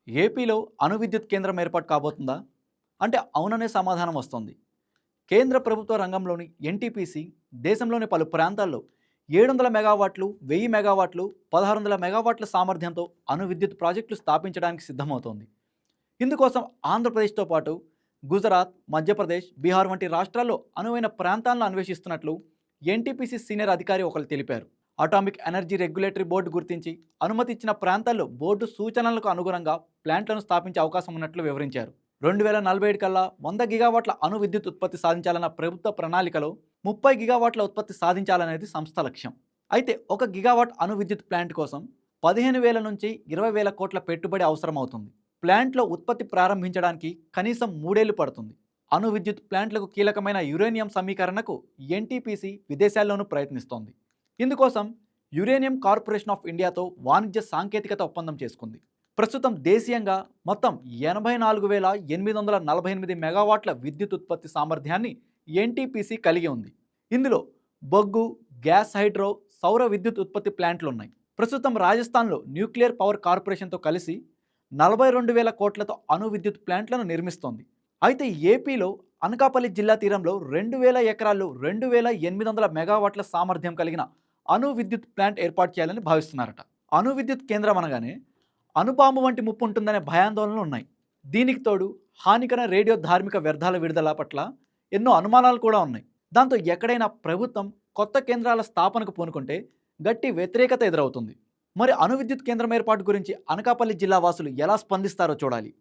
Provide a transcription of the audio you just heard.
ఏపీలో అణు విద్యుత్ కేంద్రం ఏర్పాటు కాబోతుందా? అంటే అవుననే సమాధానం వస్తోంది. కేంద్ర ప్రభుత్వ రంగంలోని ఎన్టీపీసీ దేశంలోని పలు ప్రాంతాల్లో 700 మెగావాట్లు, 1000 మెగావాట్లు, 1600 మెగావాట్ల సామర్థ్యంతో అణు విద్యుత్ ప్రాజెక్టులు స్థాపించడానికి సిద్ధమవుతోంది. ఇందుకోసం ఆంధ్రప్రదేశ్తో పాటు గుజరాత్, మధ్యప్రదేశ్, బీహార్ వంటి రాష్ట్రాల్లో అనువైన ప్రాంతాలను అన్వేషిస్తున్నట్లు ఎన్టీపీసీ సీనియర్ అధికారి ఒకరు తెలిపారు. అటామిక్ ఎనర్జీ రెగ్యులేటరీ బోర్డు గుర్తించి అనుమతి ఇచ్చిన ప్రాంతాల్లో బోర్డు సూచనలకు అనుగుణంగా ప్లాంట్లను స్థాపించే అవకాశం ఉన్నట్లు వివరించారు. 2047 కల్లా 100 గిగావాట్ల అణు విద్యుత్ ఉత్పత్తి సాధించాలన్న ప్రభుత్వ ప్రణాళికలో 30 గిగావాట్ల ఉత్పత్తి సాధించాలనేది సంస్థ లక్ష్యం. అయితే 1 గిగావాట్ అణు విద్యుత్ ప్లాంట్ కోసం 15,000 నుంచి 20,000 కోట్ల పెట్టుబడి అవసరమవుతుంది. ప్లాంట్లో ఉత్పత్తి ప్రారంభించడానికి కనీసం 3 ఏళ్లు పడుతుంది. అణు విద్యుత్ ప్లాంట్లకు కీలకమైన యురేనియం సమీకరణకు ఎన్టీపీసీ విదేశాల్లోనూ ప్రయత్నిస్తోంది. ఇందుకోసం యురేనియం కార్పొరేషన్ ఆఫ్ ఇండియాతో వాణిజ్య సాంకేతికత ఒప్పందం చేసుకుంది. ప్రస్తుతం దేశీయంగా మొత్తం 84,848 మెగావాట్ల విద్యుత్ ఉత్పత్తి సామర్థ్యాన్ని ఎన్టీపీసీ కలిగి ఉంది. ఇందులో బొగ్గు, గ్యాస్ హైడ్రో, సౌర విద్యుత్ ఉత్పత్తి ప్లాంట్లు ఉన్నాయి. ప్రస్తుతం రాజస్థాన్లో న్యూక్లియర్ పవర్ కార్పొరేషన్తో కలిసి 42,000 కోట్లతో అణు విద్యుత్ ప్లాంట్లను నిర్మిస్తోంది. అయితే ఏపీలో అనకాపల్లి జిల్లా తీరంలో 2,000 ఎకరాల్లో 2,800 మెగావాట్ల సామర్థ్యం కలిగిన అణు విద్యుత్ ప్లాంట్ ఏర్పాటు చేయాలని భావిస్తున్నారట. అణు విద్యుత్ కేంద్రం అనగానే అణుబాంబు వంటి ముప్పు ఉంటుందనే భయాందోళనలు ఉన్నాయి. దీనికి తోడు హానికర రేడియో ధార్మిక వ్యర్థాల విడుదల పట్ల ఎన్నో అనుమానాలు కూడా ఉన్నాయి. దాంతో ఎక్కడైనా ప్రభుత్వం కొత్త కేంద్రాల స్థాపనకు పూనుకుంటే గట్టి వ్యతిరేకత ఎదురవుతుంది. మరి అణు విద్యుత్ కేంద్రం ఏర్పాటు గురించి అనకాపల్లి జిల్లా వాసులు ఎలా స్పందిస్తారో చూడాలి.